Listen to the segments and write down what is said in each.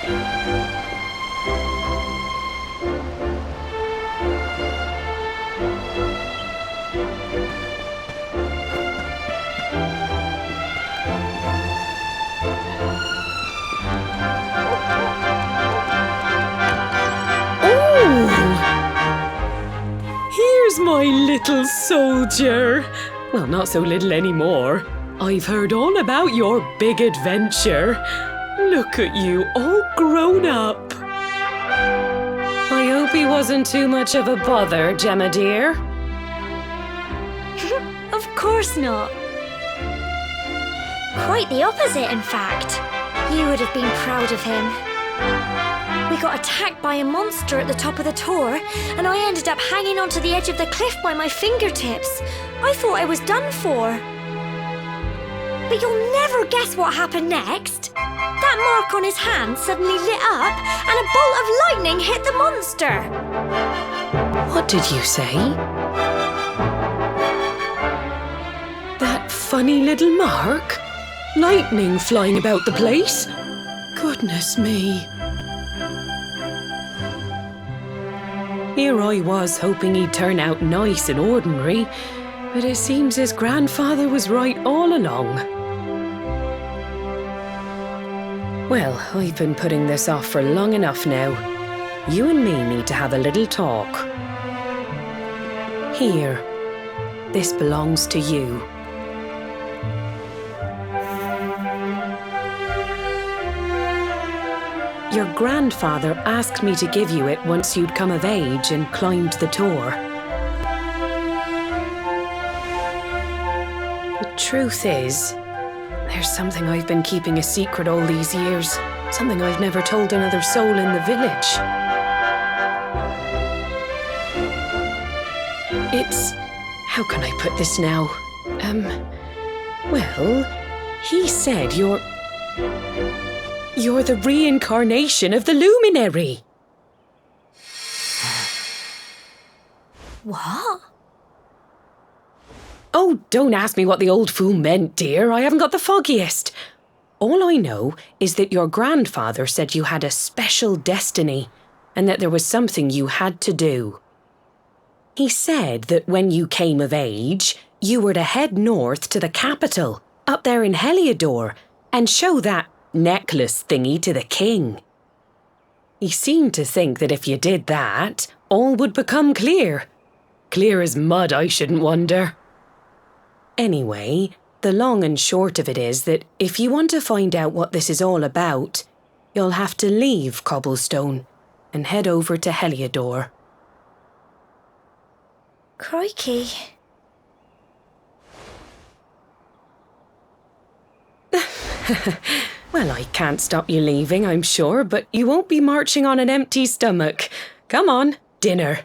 Here's my little soldier. Well, not so little anymore. I've heard all about your big adventure. Look at you, all grown up. I hope he wasn't too much of a bother, Gemma dear. Of course not. Quite the opposite, in fact. You would have been proud of him. We got attacked by a monster at the top of the tor, and I ended up hanging onto the edge of the cliff by my fingertips. I thought I was done for. But you'll never guess what happened next. That mark on his hand suddenly lit up, and a bolt of lightning hit the monster. What did you say? That funny little mark? Lightning flying about the place? Goodness me. Here I was hoping he'd turn out nice and ordinary, but it seems his grandfather was right all along. Well, I've been putting this off for long enough now. You and me need to have a little talk. Here, this belongs to you. Your grandfather asked me to give you it once you'd come of age and climbed the tor. The truth is, there's something I've been keeping a secret all these years. Something I've never told another soul in the village. It's... how can I put this now? Well, he said you're the reincarnation of the luminary. What? Oh, don't ask me what the old fool meant, dear. I haven't got the foggiest. All I know is that your grandfather said you had a special destiny and that there was something you had to do. He said that when you came of age, you were to head north to the capital, up there in Heliodor, and show that necklace thingy to the king. He seemed to think that if you did that, all would become clear. Clear as mud, I shouldn't wonder. Anyway, the long and short of it is that if you want to find out what this is all about, you'll have to leave Cobblestone and head over to Heliodor. Crikey. Well, I can't stop you leaving, I'm sure, but you won't be marching on an empty stomach. Come on, dinner.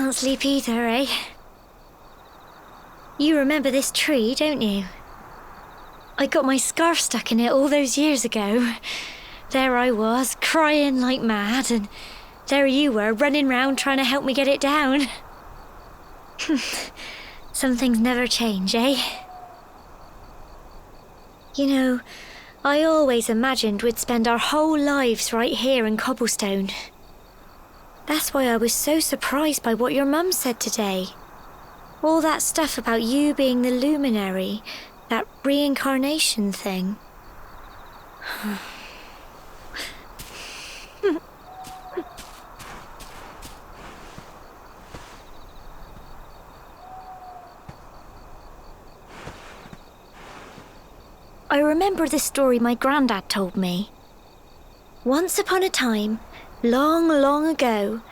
can't sleep either, eh? You remember this tree, don't you? I got my scarf stuck in it all those years ago. There I was, crying like mad, and there you were, running round trying to help me get it down. Some things never change, eh? You know, I always imagined we'd spend our whole lives right here in Cobblestone. That's why I was so surprised by what your mum said today. All that stuff about you being the luminary, that reincarnation thing. I remember the story my granddad told me. Once upon a time, long, long ago,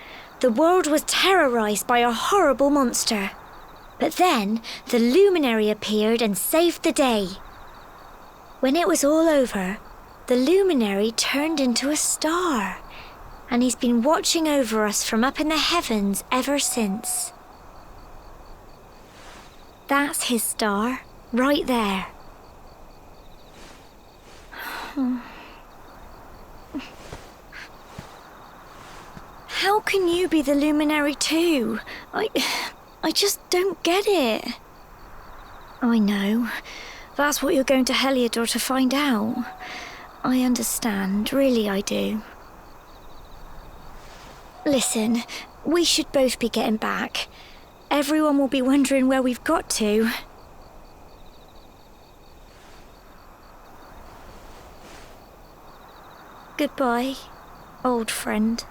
the world was terrorized by a horrible monster. But then the luminary appeared and saved the day. When it was all over, the luminary turned into a star, and he's been watching over us from up in the heavens ever since. That's his star, right there. How can you be the luminary too? I just don't get it. I know. That's what you're going to Heliodor to find out. I understand, really I do. Listen, we should both be getting back. Everyone will be wondering where we've got to. Goodbye, old friend.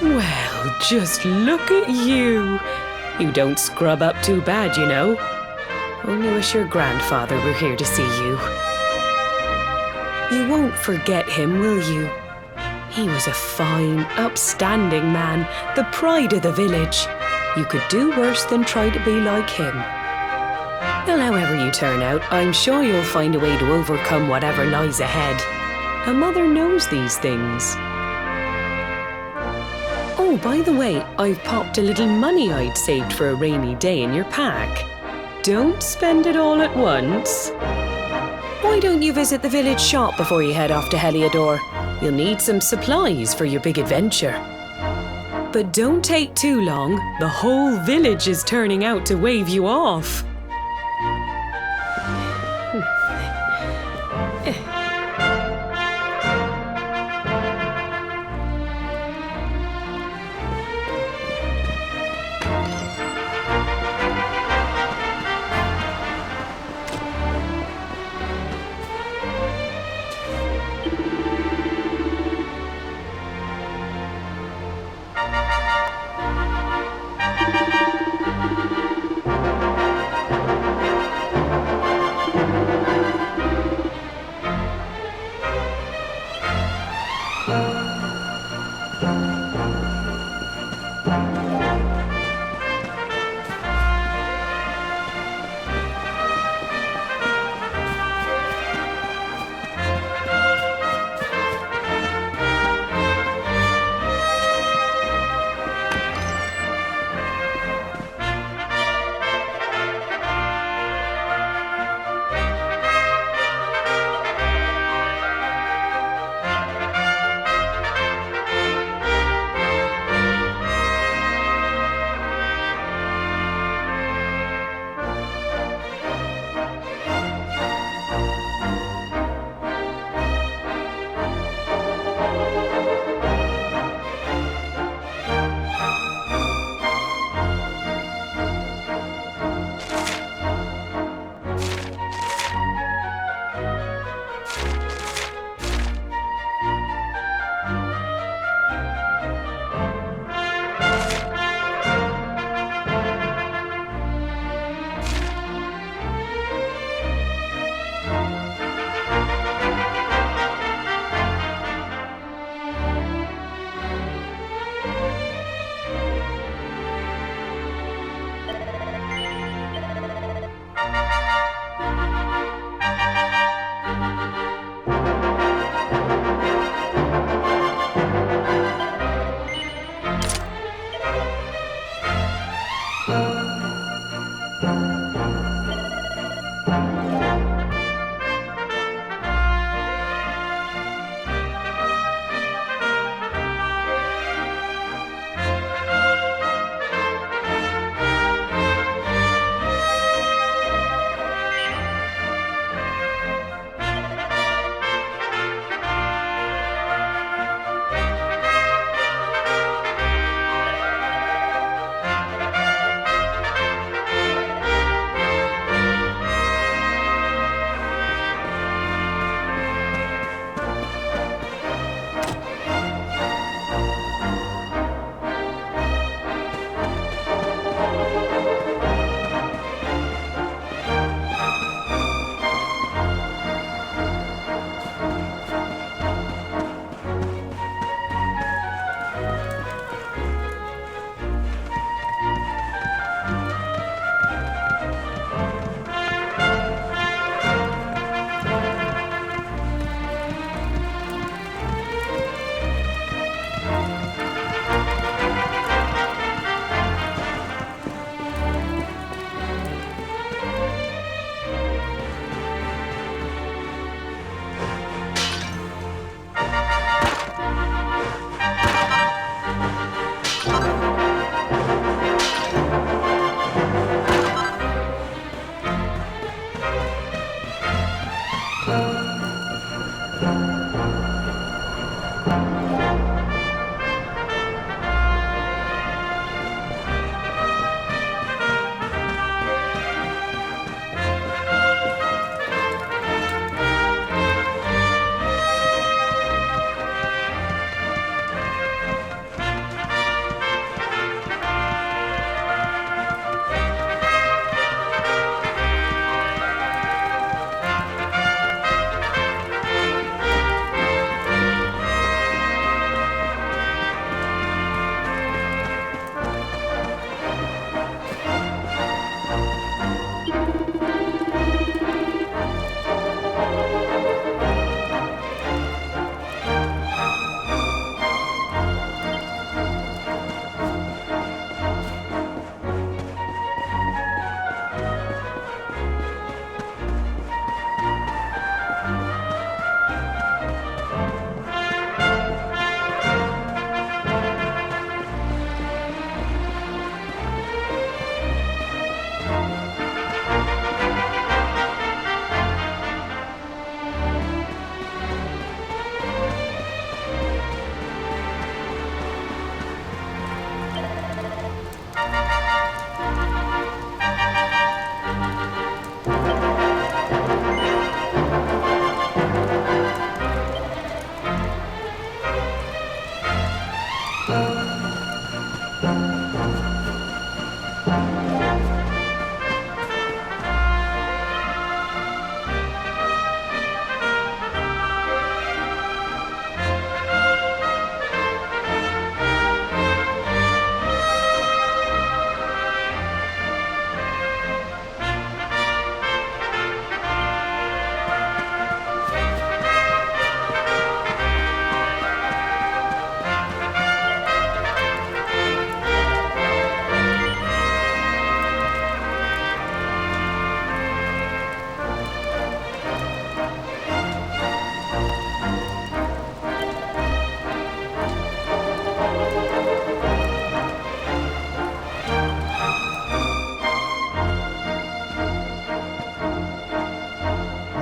Well, just look at you. You don't scrub up too bad, you know. Only wish your grandfather were here to see you. You won't forget him, will you? He was a fine, upstanding man, the pride of the village. You could do worse than try to be like him. Well, however you turn out, I'm sure you'll find a way to overcome whatever lies ahead. A mother knows these things. Oh, by the way, I've popped a little money I'd saved for a rainy day in your pack. Don't spend it all at once. Why don't you visit the village shop before you head off to Heliodor? You'll need some supplies for your big adventure. But don't take too long. The whole village is turning out to wave you off.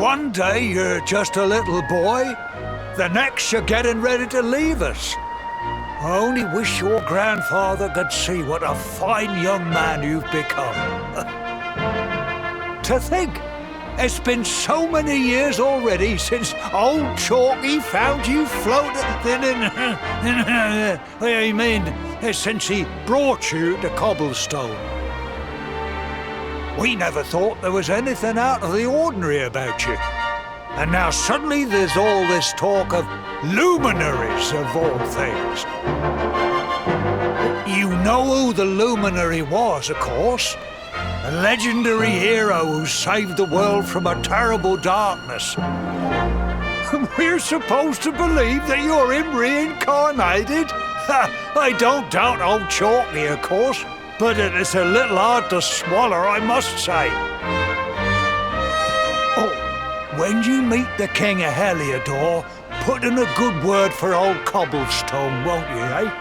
One day you're just a little boy, the next you're getting ready to leave us. I only wish your grandfather could see what a fine young man you've become. To think, it's been so many years already since old Chalky found you floating since he brought you to Cobblestone. We never thought there was anything out of the ordinary about you. And now suddenly there's all this talk of luminaries of all things. You know who the luminary was, of course. A legendary hero who saved the world from a terrible darkness. And we're supposed to believe that you're him reincarnated? I don't doubt old Chalky, of course, but it is a little hard to swallow, I must say. Oh, when you meet the King of Heliodor, put in a good word for old Cobblestone, won't you, eh?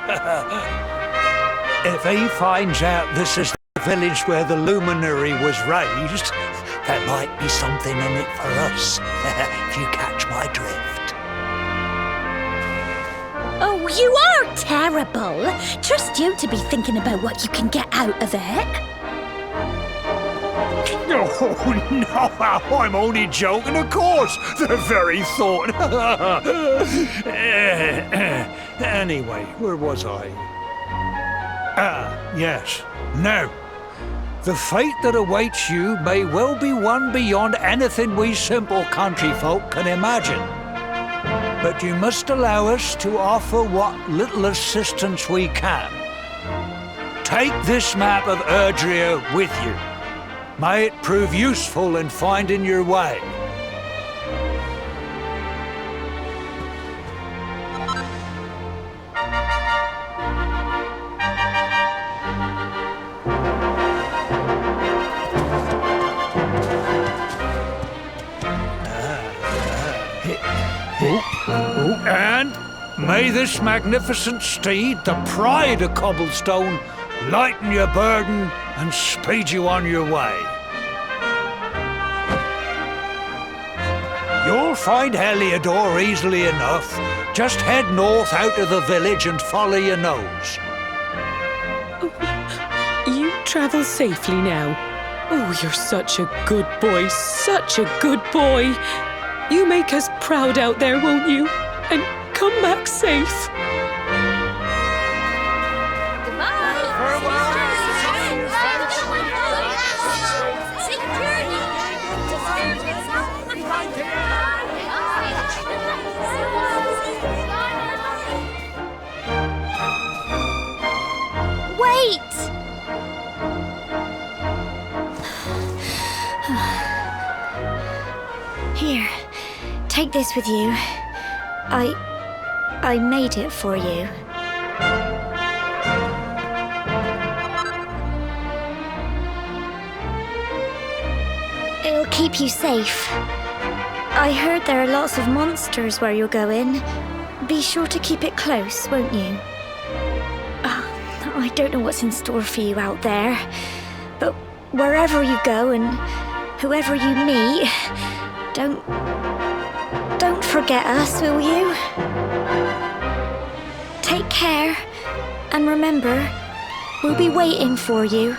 If he finds out this is the village where the luminary was raised, there might be something in it for us, if you catch my drift. Oh, you are terrible. Trust you to be thinking about what you can get out of it. Oh, no, I'm only joking, of course. The very thought. Anyway, where was I? Yes. Now, the fate that awaits you may well be one beyond anything we simple country folk can imagine. But you must allow us to offer what little assistance we can. Take this map of Erdrea with you. May it prove useful in finding your way. And may this magnificent steed, the pride of Cobblestone, lighten your burden and speed you on your way. You'll find Heliodor easily enough. Just head north out of the village and follow your nose. You travel safely now. Oh, you're such a good boy, such a good boy. You make us proud out there, won't you? And come back safe. Wait! Here, take this with you. I made it for you. It'll keep you safe. I heard there are lots of monsters where you're going. Be sure to keep it close, won't you? I don't know what's in store for you out there, but wherever you go and whoever you meet, don't forget us, will you? Take care, and remember, we'll be waiting for you.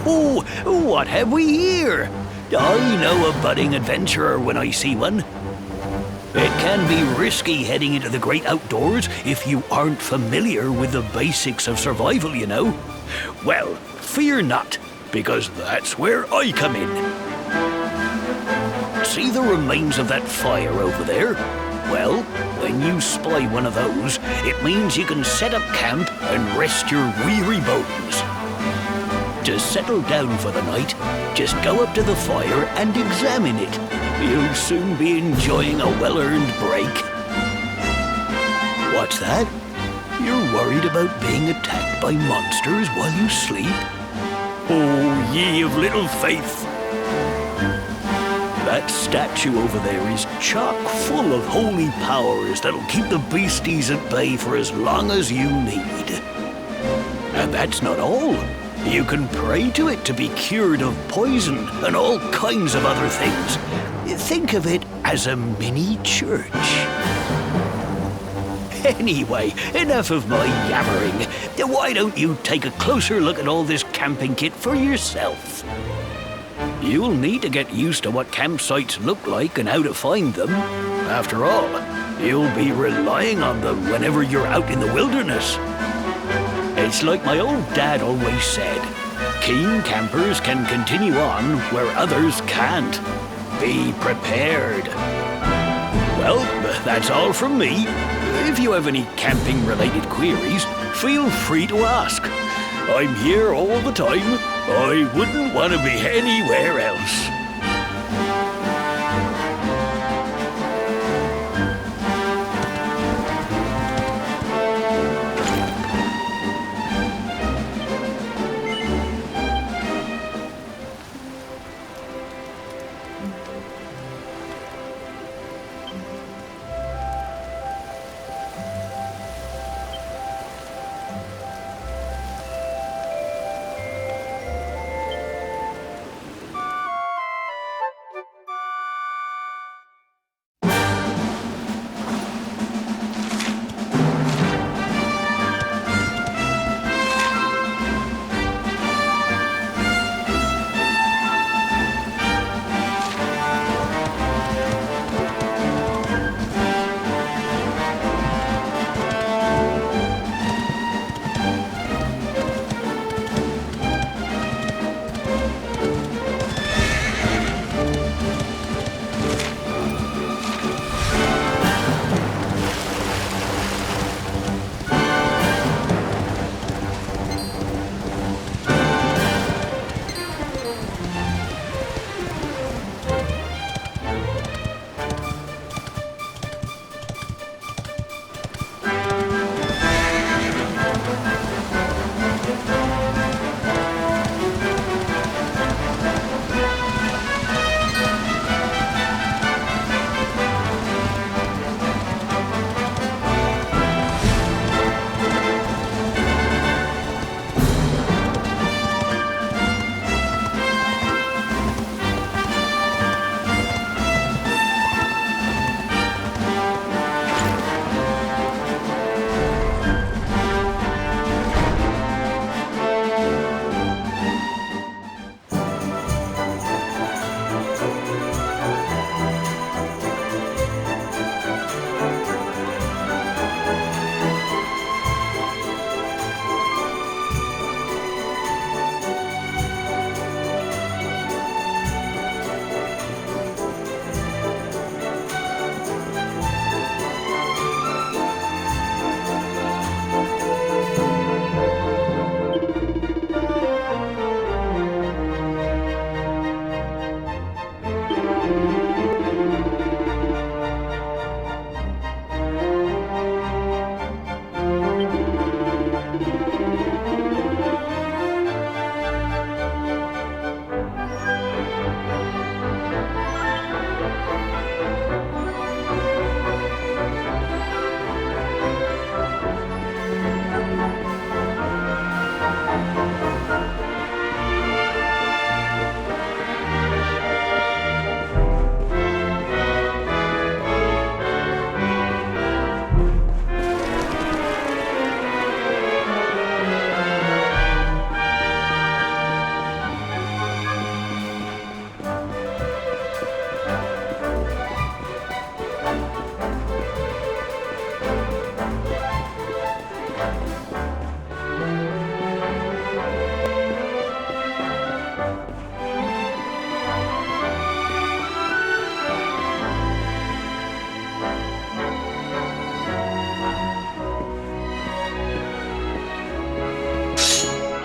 Oh, what have we here? I know a budding adventurer when I see one. It can be risky heading into the great outdoors if you aren't familiar with the basics of survival, you know. Well, fear not, because that's where I come in. See the remains of that fire over there? Well, when you spy one of those, it means you can set up camp and rest your weary bones. To settle down for the night, just go up to the fire and examine it. You'll soon be enjoying a well-earned break. What's that? You're worried about being attacked by monsters while you sleep? Oh, ye of little faith! That statue over there is chock full of holy powers that'll keep the beasties at bay for as long as you need. And that's not all. You can pray to it to be cured of poison and all kinds of other things. Think of it as a mini church. Anyway, enough of my yammering. Why don't you take a closer look at all this camping kit for yourself? You'll need to get used to what campsites look like and how to find them. After all, you'll be relying on them whenever you're out in the wilderness. It's like my old dad always said, keen campers can continue on where others can't. Be prepared. Well, that's all from me. If you have any camping-related queries, feel free to ask. I'm here all the time. I wouldn't want to be anywhere else.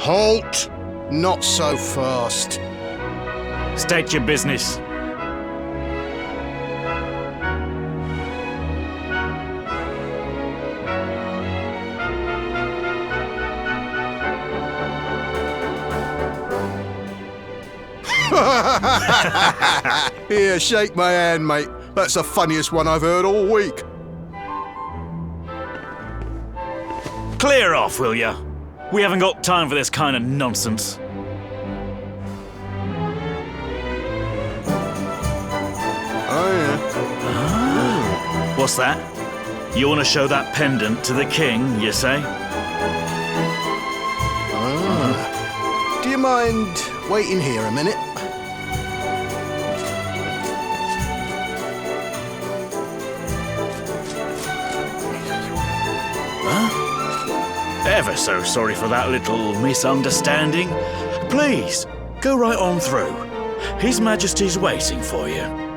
Halt! Not so fast. State your business. Here, shake my hand, mate. That's the funniest one I've heard all week. Clear off, will ya? We haven't got time for this kind of nonsense. Oh, yeah. What's that? You want to show that pendant to the king, you say? Do you mind waiting here a minute? Ever so sorry for that little misunderstanding. Please, go right on through. His Majesty's waiting for you.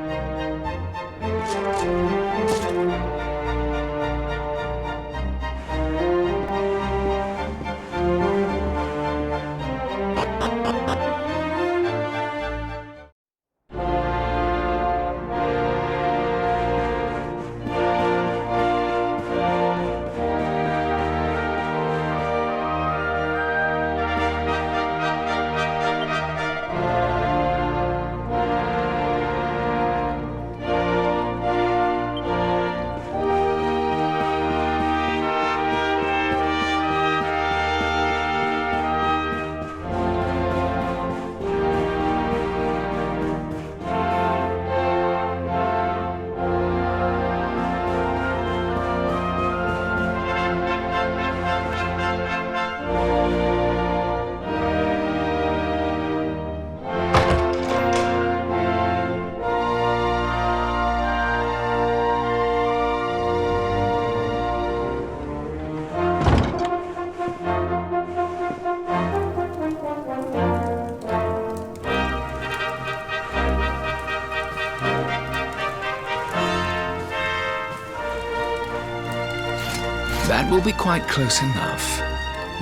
That will be quite close enough.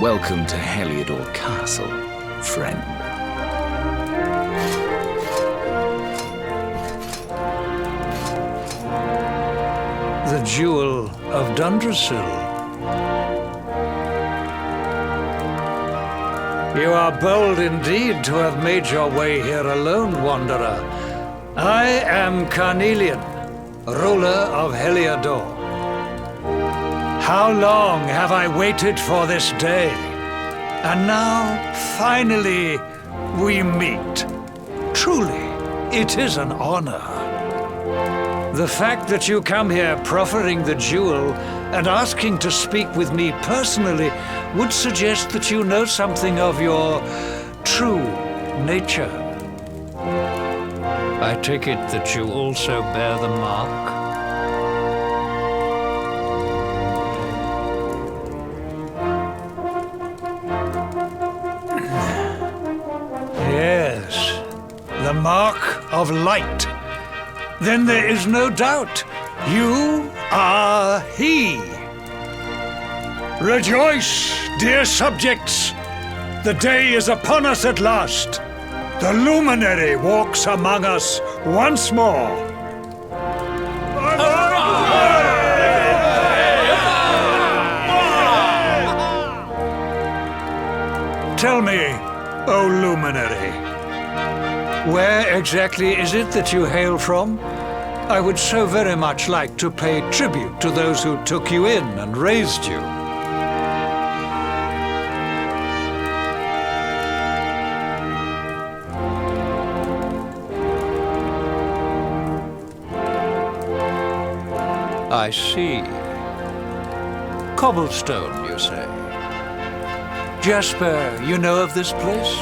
Welcome to Heliodor Castle, friend. The Jewel of Dundrasil. You are bold indeed to have made your way here alone, Wanderer. I am Carnelian, ruler of Heliodor. How long have I waited for this day? And now, finally, we meet. Truly, it is an honor. The fact that you come here proffering the jewel and asking to speak with me personally would suggest that you know something of your true nature. I take it that you also bear the mark? Yes, the mark of light. Then there is no doubt, you are he. Rejoice, dear subjects! The day is upon us at last. The luminary walks among us once more. Tell me, O luminary, where exactly is it that you hail from? I would so very much like to pay tribute to those who took you in and raised you. I see. Cobblestone, you say? Jasper, you know of this place?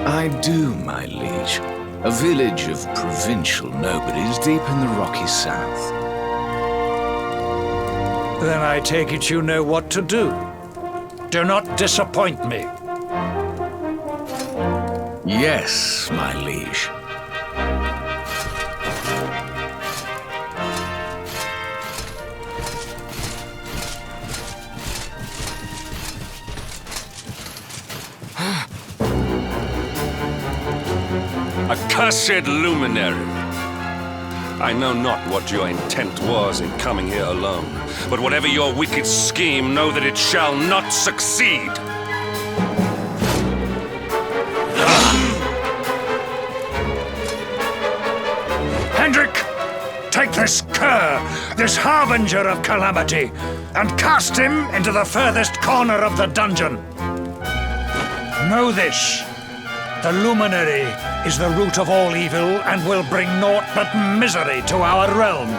I do, my liege. A village of provincial nobodies deep in the rocky south. Then I take it you know what to do. Do not disappoint me. Yes, my liege. Accursed luminary! I know not what your intent was in coming here alone, but whatever your wicked scheme, know that it shall not succeed! this cur, this harbinger of calamity, and cast him into the furthest corner of the dungeon. Know this. The luminary is the root of all evil and will bring naught but misery to our realm.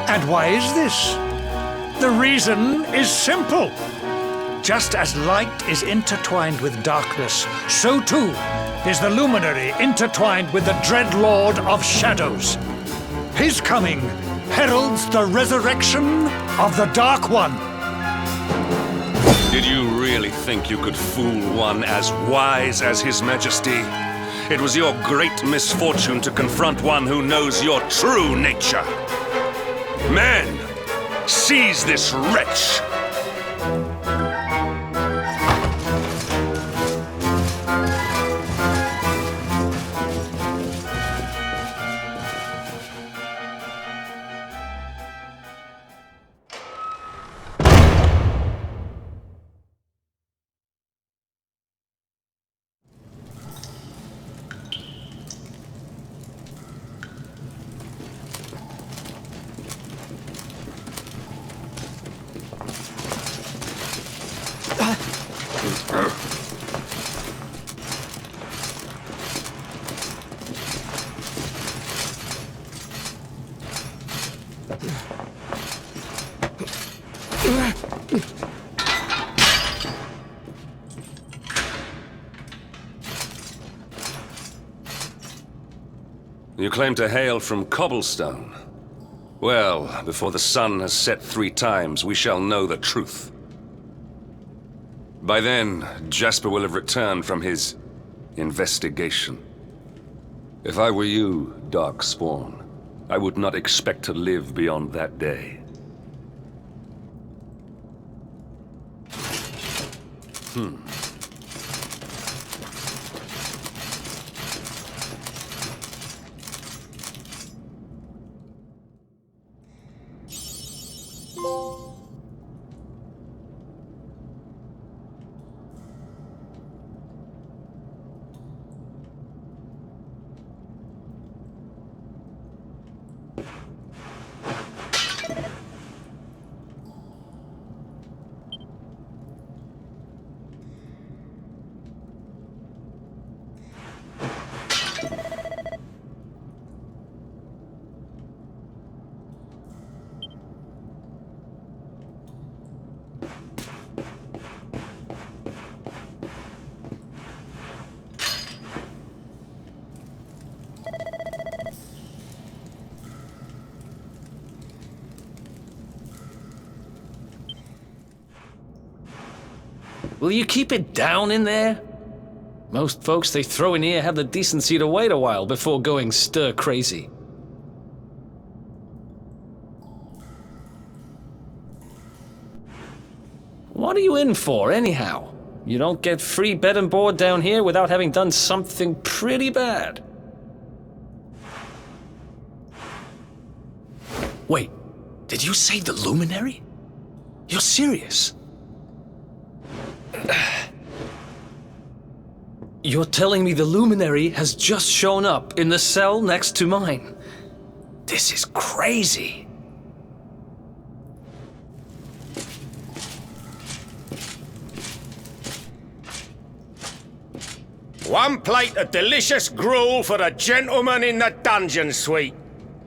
And why is this? The reason is simple. Just as light is intertwined with darkness, so too is the luminary intertwined with the dread lord of shadows. His coming heralds the resurrection of the Dark One. Did you really think you could fool one as wise as His Majesty? It was your great misfortune to confront one who knows your true nature. Men, seize this wretch! You claim to hail from Cobblestone. Well, before the sun has set 3 times, we shall know the truth. By then, Jasper will have returned from his investigation. If I were you, Darkspawn, I would not expect to live beyond that day. Will you keep it down in there? Most folks they throw in here have the decency to wait a while before going stir crazy. What are you in for, anyhow? You don't get free bed and board down here without having done something pretty bad. Wait, did you say the Luminary? You're serious? You're telling me the Luminary has just shown up in the cell next to mine? This is crazy. One plate of delicious gruel for the gentleman in the dungeon suite.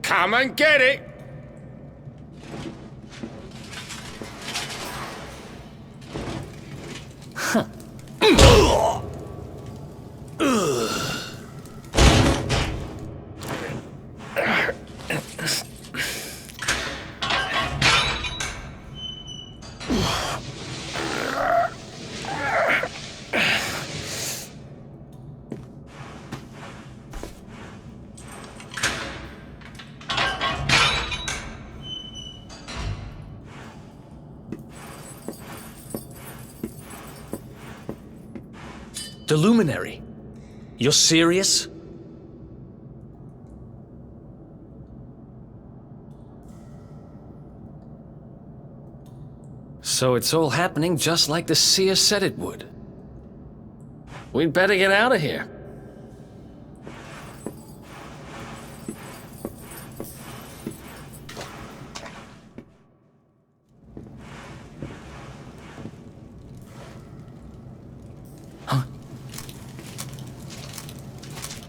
Come and get it. The Luminary? You're serious? So it's all happening just like the seer said it would. We'd better get out of here.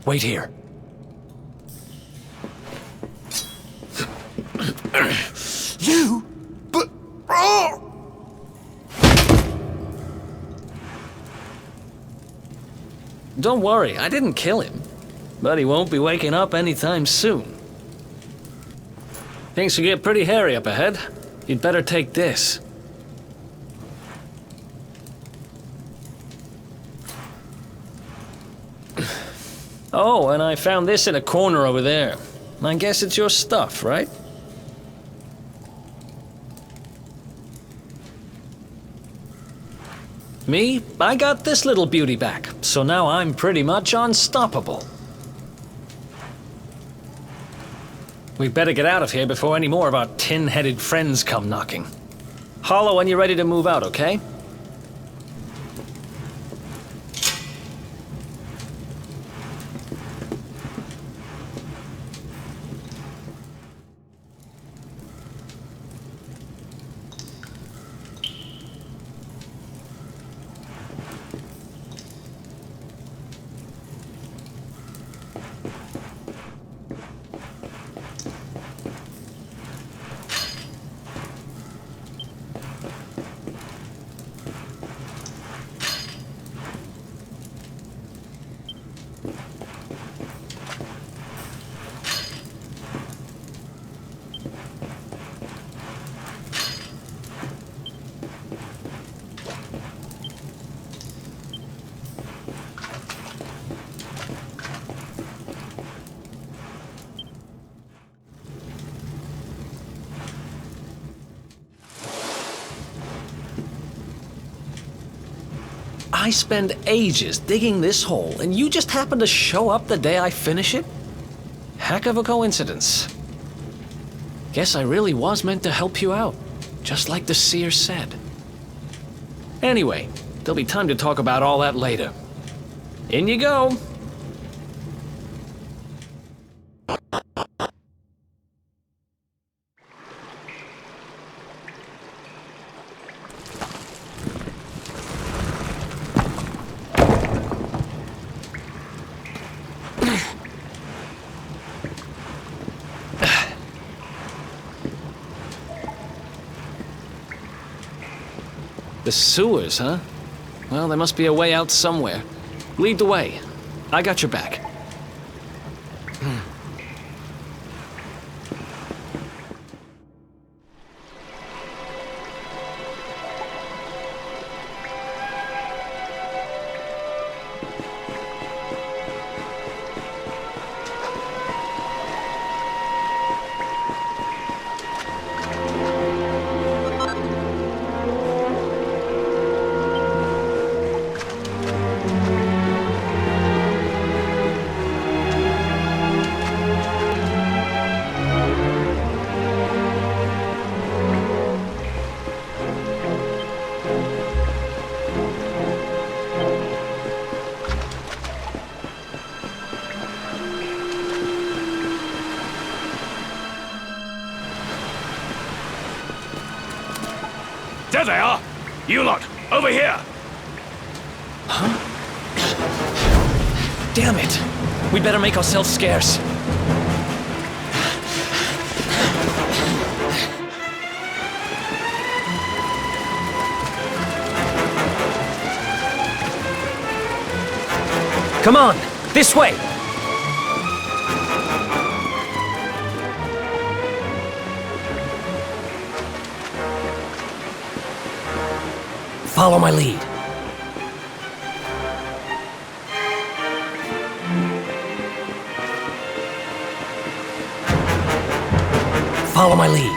Wait here. You? But... Oh! Don't worry, I didn't kill him. But he won't be waking up anytime soon. Things could get pretty hairy up ahead. You'd better take this. Oh, and I found this in a corner over there. I guess it's your stuff, right? Me, I got this little beauty back, so now I'm pretty much unstoppable. We better get out of here before any more of our tin-headed friends come knocking. Holler when you're ready to move out, okay? I spend ages digging this hole, and you just happen to show up the day I finish it? Heck of a coincidence. Guess I really was meant to help you out, just like the seer said. Anyway, there'll be time to talk about all that later. In you go. The sewers, huh? Well, there must be a way out somewhere. Lead the way. I got your back. There they are! You lot, over here! Huh? Damn it! We better make ourselves scarce. Come on, this way! Follow my lead. Follow my lead.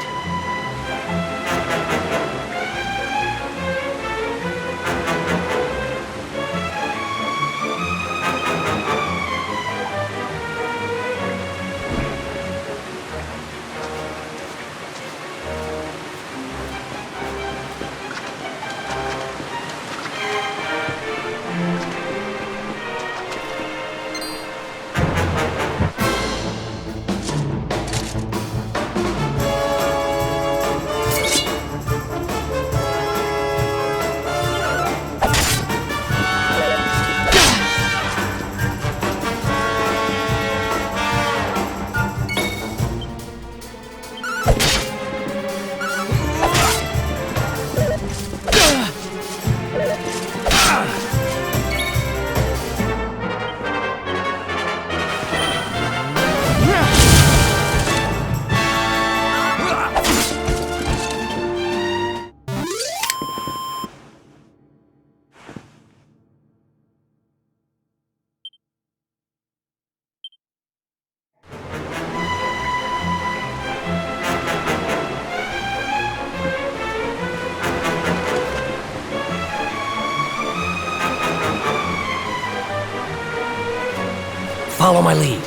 Follow my lead.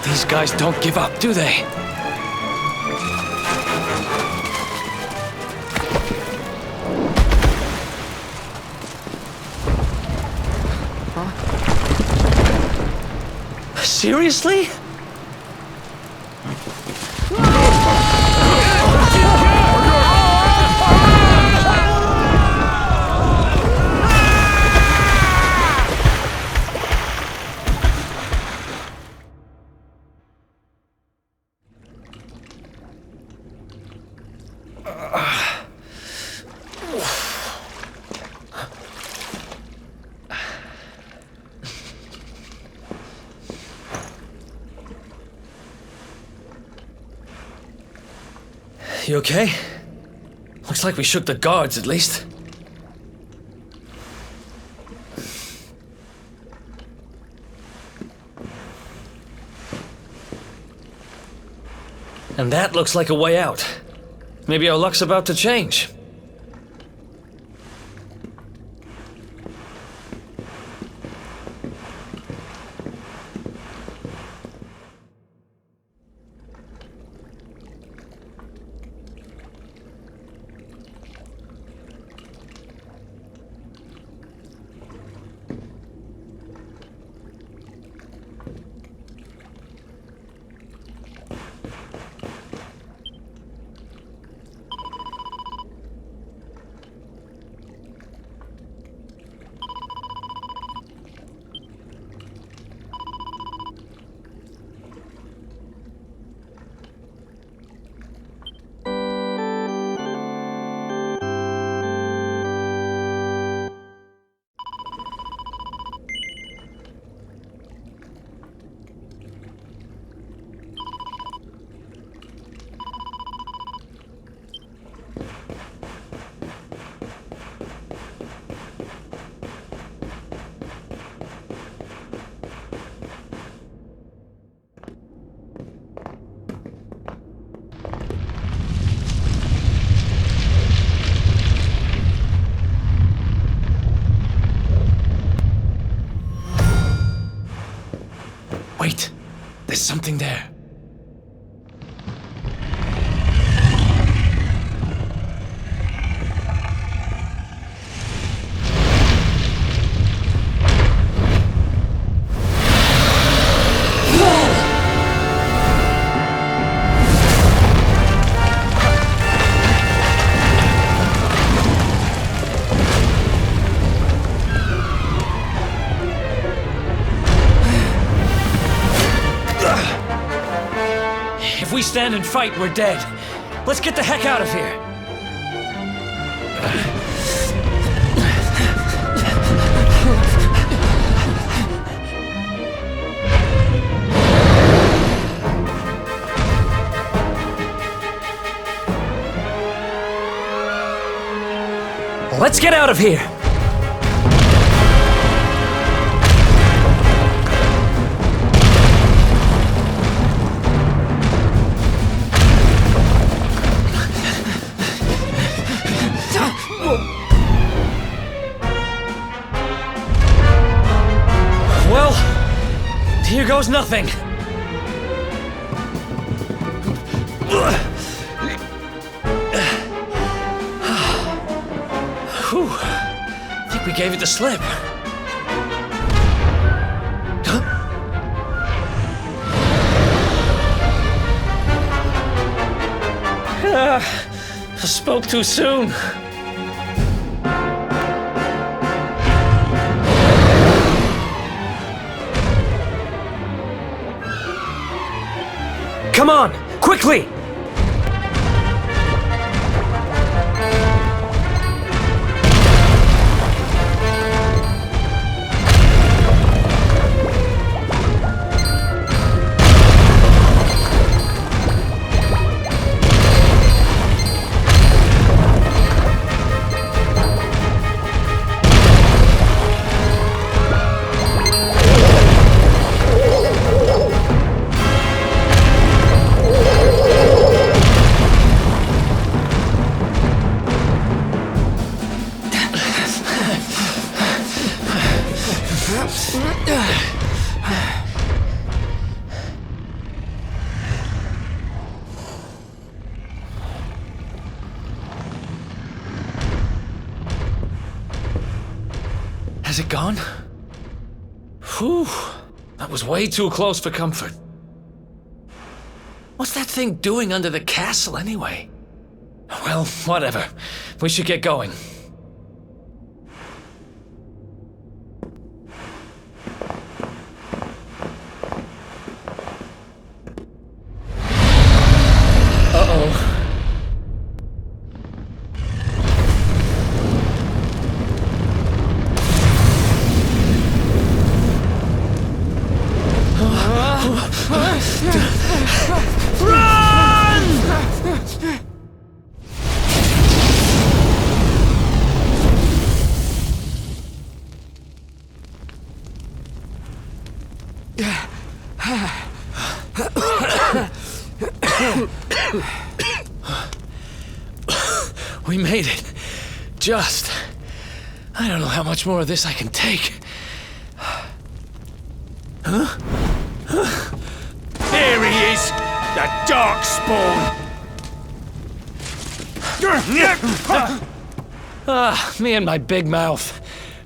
These guys don't give up, do they? Seriously? You okay? Looks like we shook the guards, at least. And that looks like a way out. Maybe our luck's about to change. Wait, there's something there. If we stand and fight, we're dead. Let's get the heck out of here. Let's get out of here. Well, here goes nothing. Whew. I think we gave it the slip. I spoke too soon. Come on, quickly! Has it gone? Whew. That was way too close for comfort. What's that thing doing under the castle anyway? Well, whatever. We should get going. Uh-oh. We made it. Just. I don't know how much more of this I can take. Huh? There he is! The Darkspawn! Me and my big mouth.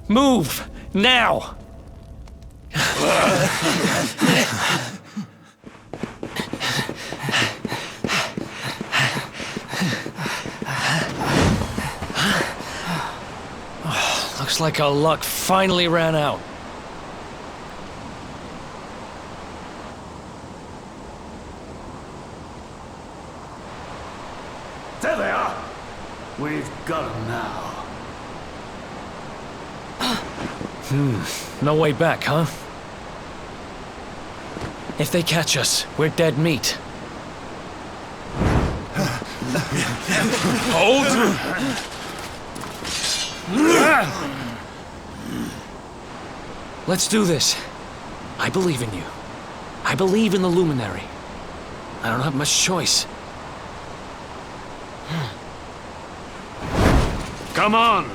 Move! Now! Looks like our luck finally ran out. There they are. We've got them now. No way back, huh? If they catch us, we're dead meat. Hold! Let's do this. I believe in you. I believe in the Luminary. I don't have much choice. Come on.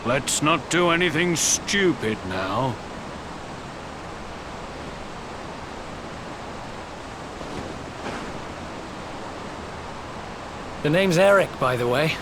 Let's not do anything stupid now. The name's Eric, by the way.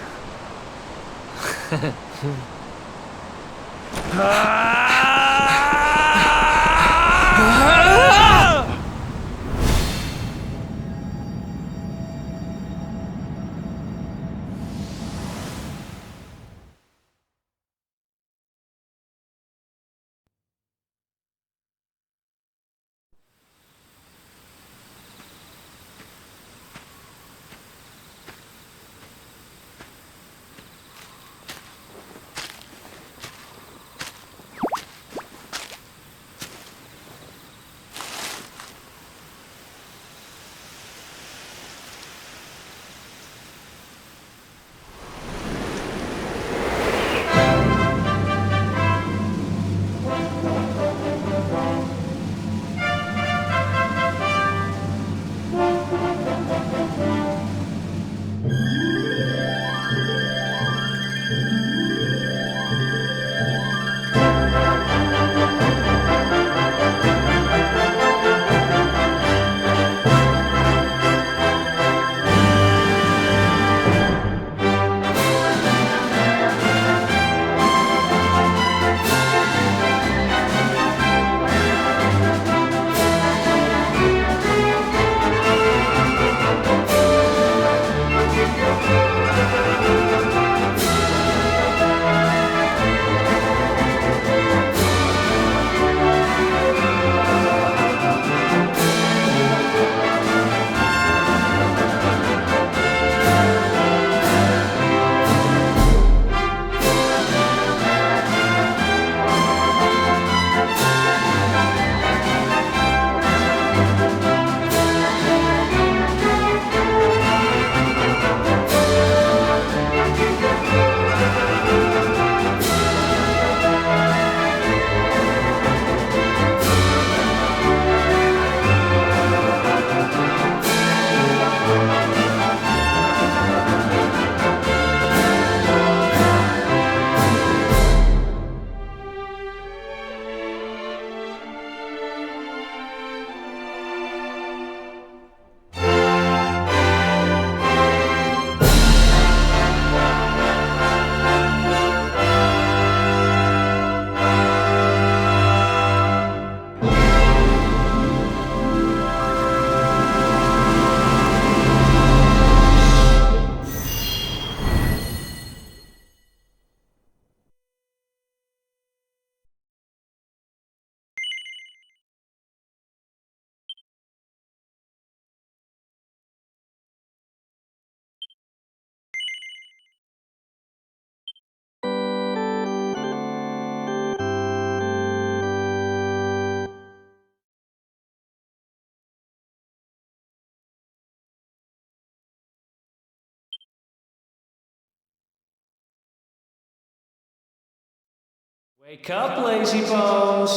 Wake up, lazy bones.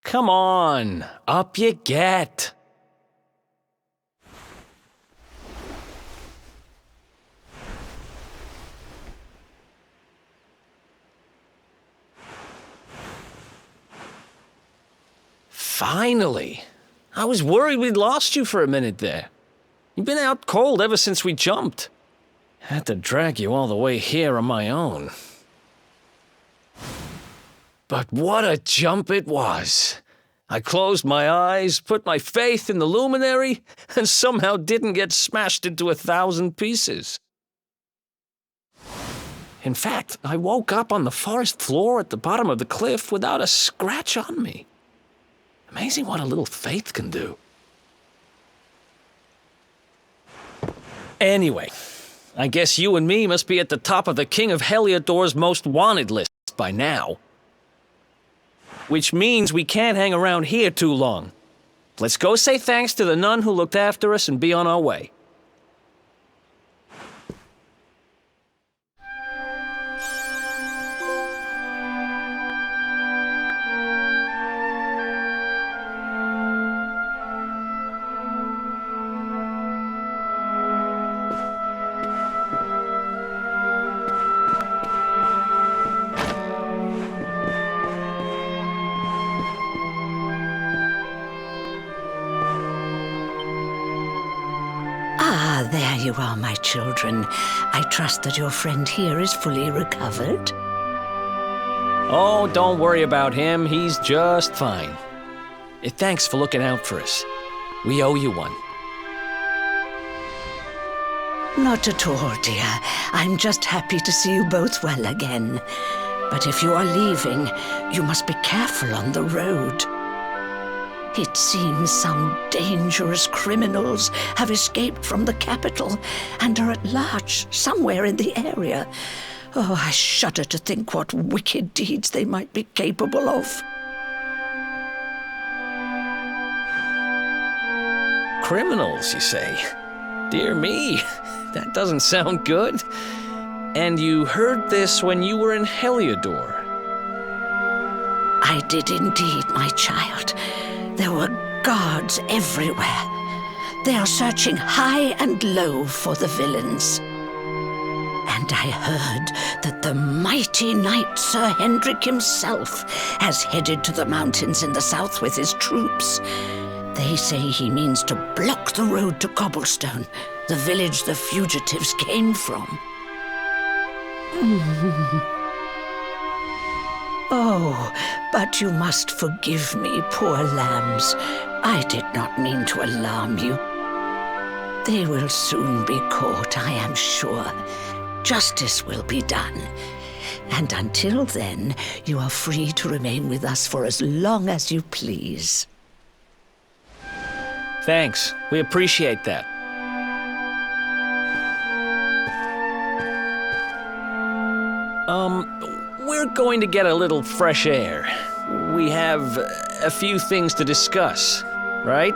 Come on, up you get. Finally. I was worried we'd lost you for a minute there. You've been out cold ever since we jumped. Had to drag you all the way here on my own. But what a jump it was. I closed my eyes, put my faith in the luminary, and somehow didn't get smashed into 1,000 pieces. In fact, I woke up on the forest floor at the bottom of the cliff without a scratch on me. Amazing what a little faith can do. Anyway, I guess you and me must be at the top of the King of Heliodor's most wanted list by now. Which means we can't hang around here too long. Let's go say thanks to the nun who looked after us and be on our way. Ah, there you are, my children. I trust that your friend here is fully recovered. Oh, don't worry about him. He's just fine. Thanks for looking out for us. We owe you one. Not at all, dear. I'm just happy to see you both well again. But if you are leaving, you must be careful on the road. It seems some dangerous criminals have escaped from the capital and are at large somewhere in the area. Oh, I shudder to think what wicked deeds they might be capable of. Criminals, you say? Dear me, that doesn't sound good. And you heard this when you were in Heliodor? I did indeed, my child. There were guards everywhere. They are searching high and low for the villains. And I heard that the mighty knight Sir Hendrik himself has headed to the mountains in the south with his troops. They say he means to block the road to Cobblestone, the village the fugitives came from. Oh, but you must forgive me, poor lambs. I did not mean to alarm you. They will soon be caught, I am sure. Justice will be done. And until then, you are free to remain with us for as long as you please. Thanks. We appreciate that. We're going to get a little fresh air. We have a few things to discuss, right?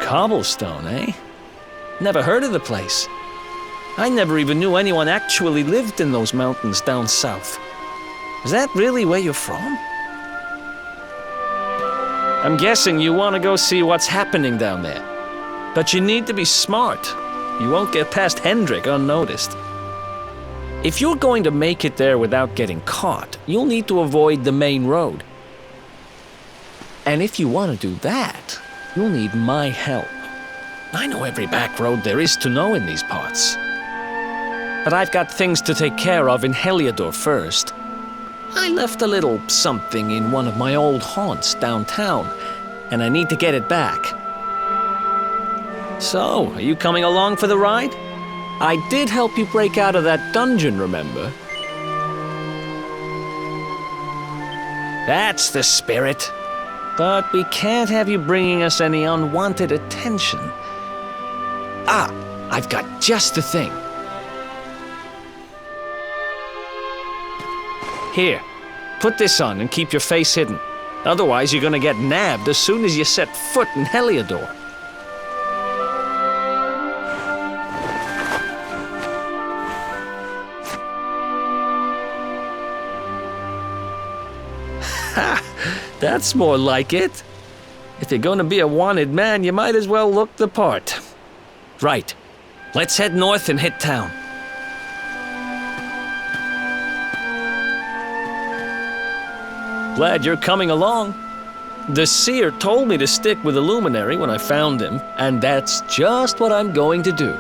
Cobblestone, eh? Never heard of the place. I never even knew anyone actually lived in those mountains down south. Is that really where you're from? I'm guessing you want to go see what's happening down there. But you need to be smart. You won't get past Hendrik unnoticed. If you're going to make it there without getting caught, you'll need to avoid the main road. And if you want to do that, you'll need my help. I know every back road there is to know in these parts. But I've got things to take care of in Heliodor first. I left a little something in one of my old haunts downtown, and I need to get it back. So, are you coming along for the ride? I did help you break out of that dungeon, remember? That's the spirit. But we can't have you bringing us any unwanted attention. I've got just the thing. Here, put this on and keep your face hidden. Otherwise, you're gonna get nabbed as soon as you set foot in Heliodor. Ha! That's more like it. If you're gonna be a wanted man, you might as well look the part. Right. Let's head north and hit town. Glad you're coming along. The seer told me to stick with the luminary when I found him, and that's just what I'm going to do.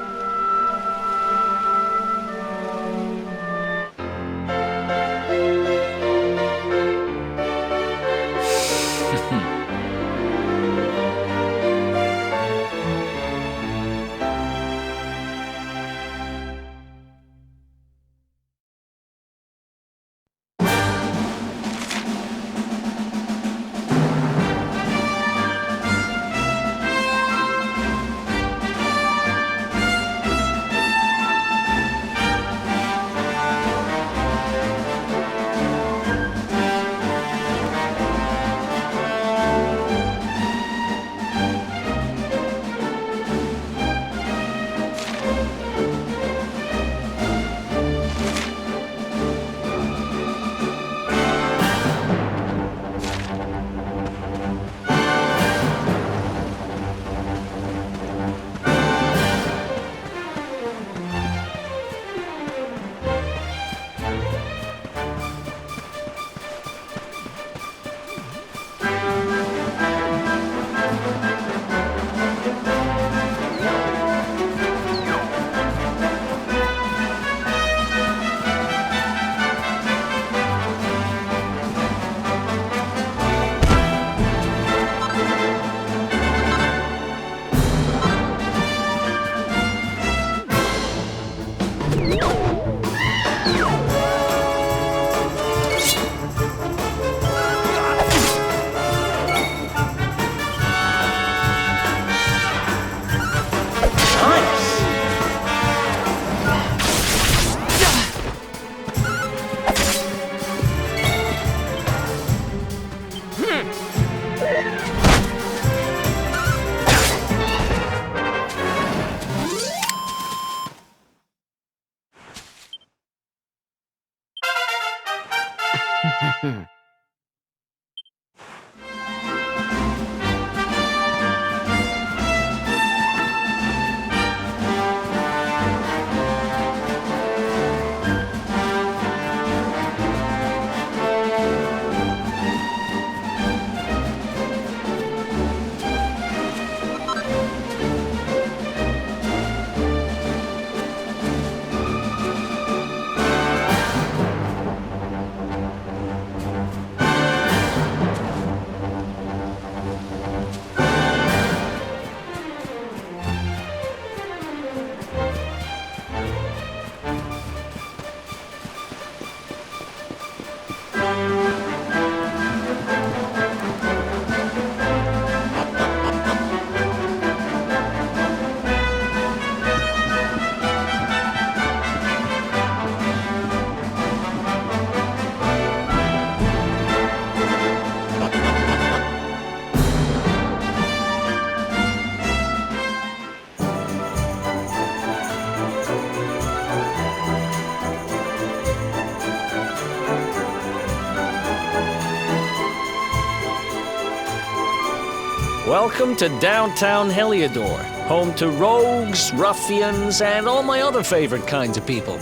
Welcome to downtown Heliodor, home to rogues, ruffians, and all my other favorite kinds of people.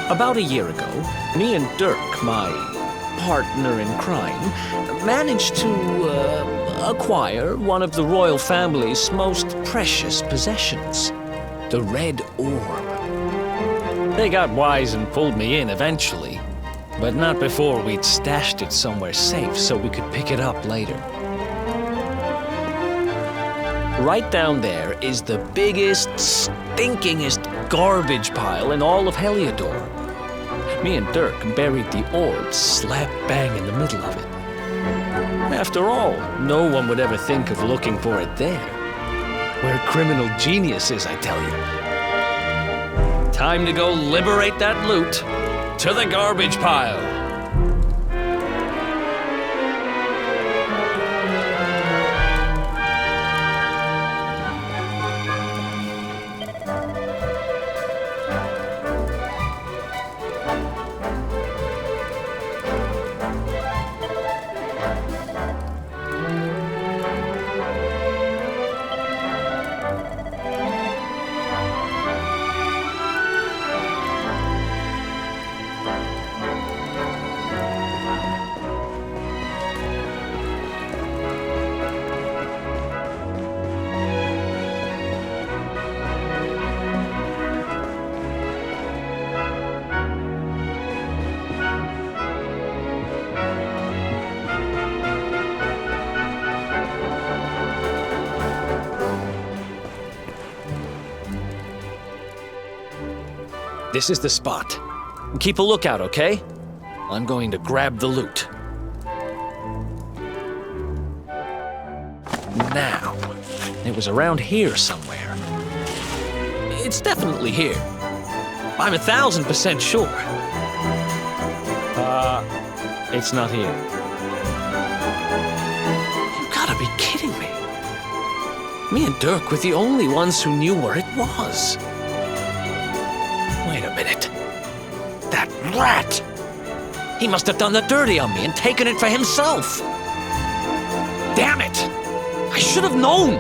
About a year ago, me and Dirk, my partner in crime, managed to acquire one of the royal family's most precious possessions, the Red Orb. They got wise and pulled me in eventually, but not before we'd stashed it somewhere safe so we could pick it up later. Right down there is the biggest, stinkingest garbage pile in all of Heliodor. Me and Dirk buried the orb slap bang in the middle of it. After all, no one would ever think of looking for it there. We're criminal geniuses, I tell you. Time to go liberate that loot. To the garbage pile. This is the spot. Keep a lookout, okay? I'm going to grab the loot. Now, it was around here somewhere. It's definitely here. I'm 1,000% sure. It's not here. You gotta be kidding me. Me and Dirk were the only ones who knew where it was. Wait a minute. That rat! He must have done the dirty on me and taken it for himself. Damn it! I should have known!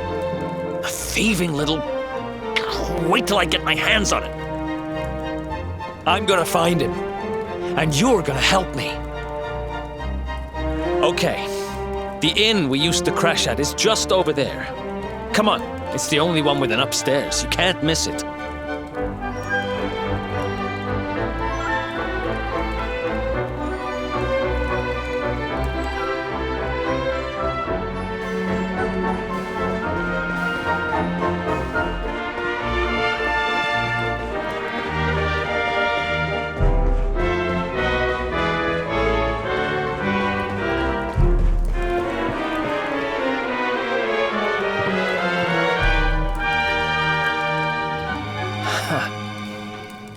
A thieving little... Wait till I get my hands on it. I'm gonna find him. And you're gonna help me. Okay. The inn we used to crash at is just over there. Come on. It's the only one with an upstairs. You can't miss it.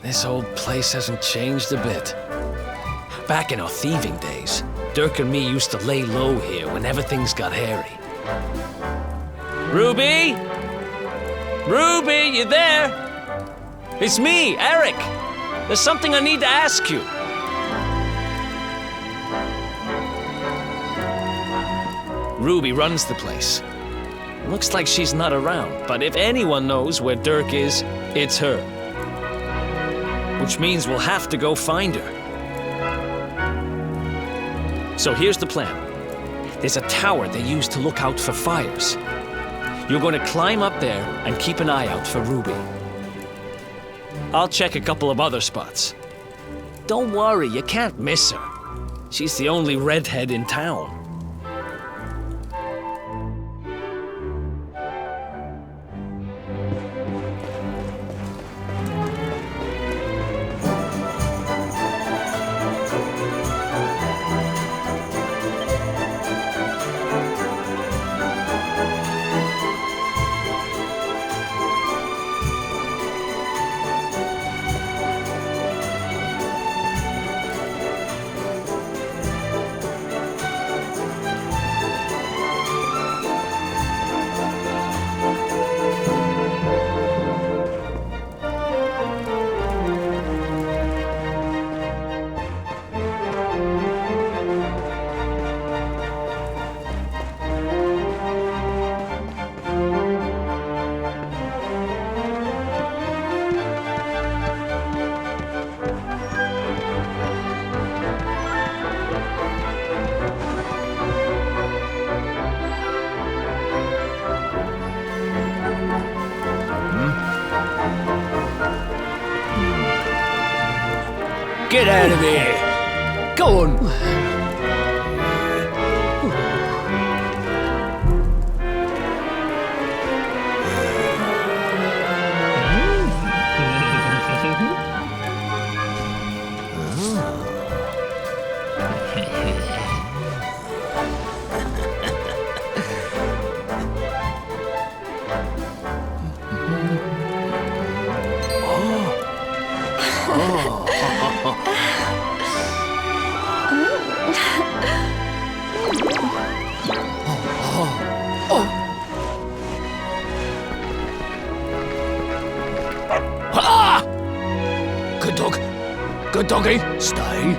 This old place hasn't changed a bit. Back in our thieving days, Dirk and me used to lay low here whenever things got hairy. Ruby? Ruby, you there? It's me, Eric. There's something I need to ask you. Ruby runs the place. Looks like she's not around, but if anyone knows where Dirk is, it's her. Which means we'll have to go find her. So here's the plan. There's a tower they use to look out for fires. You're going to climb up there and keep an eye out for Ruby. I'll check a couple of other spots. Don't worry, you can't miss her. She's the only redhead in town. Get out of here! Go on! doggy. Stay.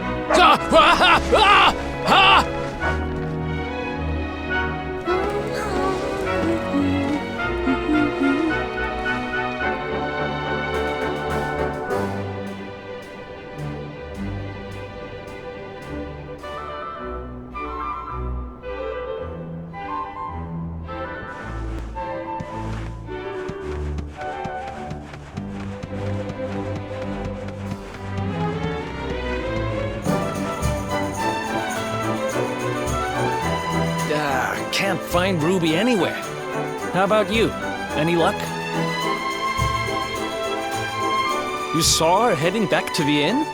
Can't find Ruby anywhere. How about you? Any luck? You saw her heading back to the inn?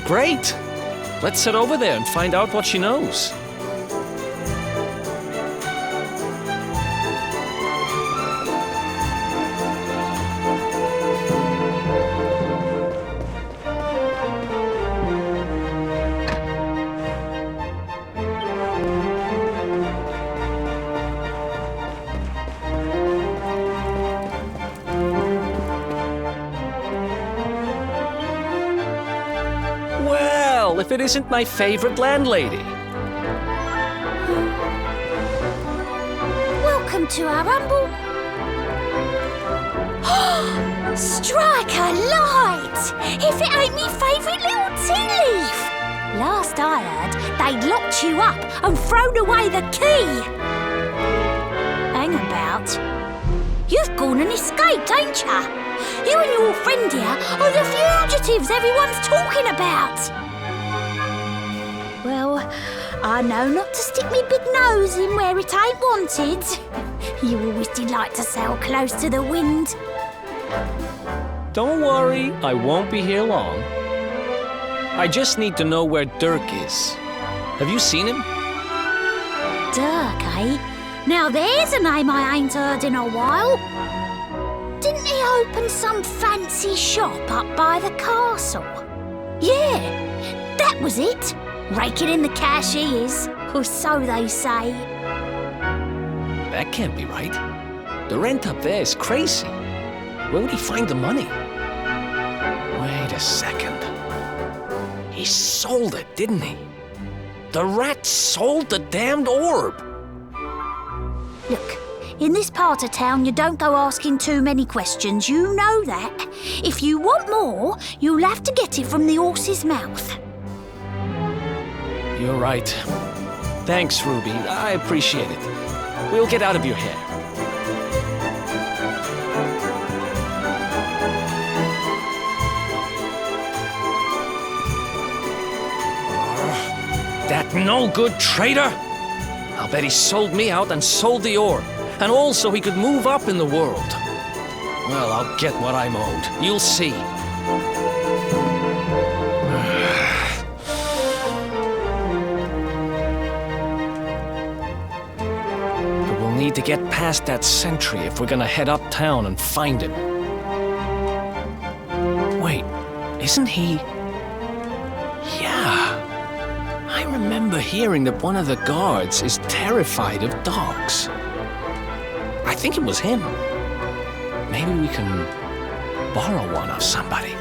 Great! Let's head over there and find out what she knows. Well, if it isn't my favorite landlady. Welcome to our humble... Strike a light! If it ain't me favourite little tea leaf! Last I heard, they'd locked you up and thrown away the key! Hang about. You've gone and escaped, ain't ya? You and your friend here are the fugitives everyone's talking about! Well, I know not to stick me big nose in where it ain't wanted. You always delight to sail close to the wind. Don't worry, I won't be here long. I just need to know where Dirk is. Have you seen him? Dirk, eh? Now there's a name I ain't heard in a while. Didn't he open some fancy shop up by the castle? Yeah, that was it. Raking in the cash he is, or so they say. That can't be right. The rent up there is crazy. Where would he find the money? Wait a second. He sold it, didn't he? The rat sold the damned orb. Look, in this part of town you don't go asking too many questions, you know that. If you want more, you'll have to get it from the horse's mouth. You're right. Thanks, Ruby. I appreciate it. We'll get out of your hair. That no-good traitor! I'll bet he sold me out and sold the orb. And also he could move up in the world. Well, I'll get what I'm owed. You'll see. But we'll need to get past that sentry if we're gonna head uptown and find him. Wait, isn't he... Yeah. I remember hearing that one of the guards is terrified of dogs. I think it was him. Maybe we can borrow one of somebody.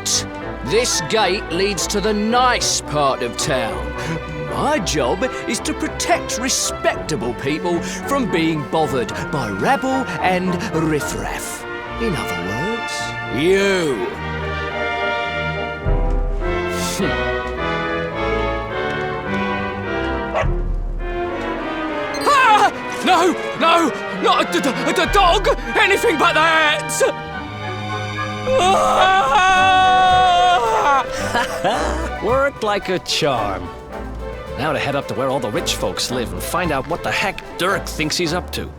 Right. This gate leads to the nice part of town. My job is to protect respectable people from being bothered by rabble and riffraff. In other words, you. Ah! No! No! Not the dog! Anything but that! Worked like a charm. Now to head up to where all the rich folks live and find out what the heck Dirk thinks he's up to.